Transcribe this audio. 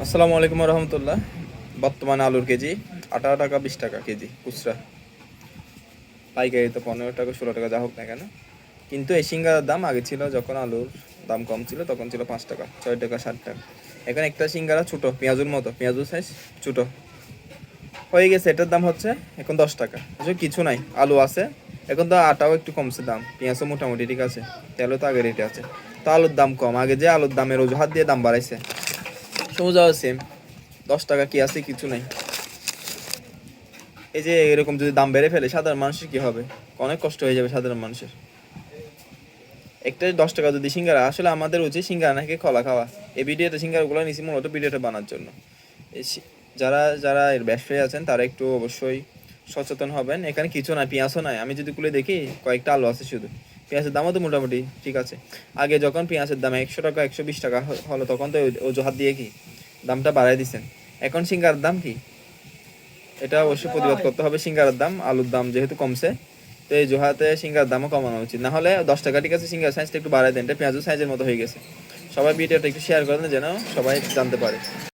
আসসালামু আলাইকুম রহমতুল্লাহ। বর্তমানে আলুর কেজি 18 টাকা 20 টাকা কেজি খুচরা, পাইকারি তো 15 টাকা 16 টাকা, যা হোক না কেন। কিন্তু এই সিঙ্গারার দাম আগে ছিল, যখন আলুর দাম কম ছিল তখন ছিল 5 টাকা 6 টাকা 7 টাকা। এখন একটা সিঙ্গারা ছোট পেঁয়াজুর মতো, পেঁয়াজুর সাইজ ছোট হয়ে গেছে, এটার দাম হচ্ছে এখন 10 টাকা। আসলে কিছু নাই, আলু আছে, এখন তো আটাও একটু কমছে দাম, পেঁয়াজও মোটামুটি ঠিক আছে, তেলও তো আগে রেটে আছে। তো আলুর দাম কম, আগে যে আলুর দামের অজুহাত দিয়ে দাম বাড়াইছে, সোজাও সেম। 10 টাকা কি আছে, কিছু নাই। এই যে এরকম যদি দাম বেড়ে ফেলে সাধারণ মানুষের কি হবে? অনেক কষ্ট হয়ে যাবে সাধারণ মানুষের। একটা 10 টাকা যদি সিঙ্গারা, আসলে আমাদের উচিত সিঙ্গারা নাকি কলা খাওয়া। এই ভিডিওতে সিঙ্গারাগুলো নিছি মূলত ভিডিওটা বানার জন্য। যারা যারা এর ব্যবসায়ী আছেন তারা একটু অবশ্যই সচেতন হবেন। এখানে কিছু না, পেঁয়াজও নাই, আমি যদি খুলে দেখি কয়েকটা আলু আছে শুধু। পেঁয়াজের দামও তো মোটামুটি ঠিক আছে। আগে যখন পেঁয়াজের দাম 100 টাকা 120 টাকা হলো, তখন তো অজুহাত দিয়ে কি দামটা বাড়াই দিচ্ছেন। এখন সিঙ্গারার দাম কি, এটা অবশ্যই প্রতিবাদ করতে হবে। সিঙ্গারার দাম, আলুর দাম যেহেতু কমছে, তো এই জোহাতে সিঙ্গার দামও কমানো উচিত। না হলে 10 টাকা ঠিক আছে, সিঙ্গার সাইজটা একটু বাড়াই দেন, এটা পেঁয়াজু সাইজের মতো হয়ে গেছে। সবাই ভিডিওটা একটু শেয়ার করেন যেন সবাই জানতে পারে।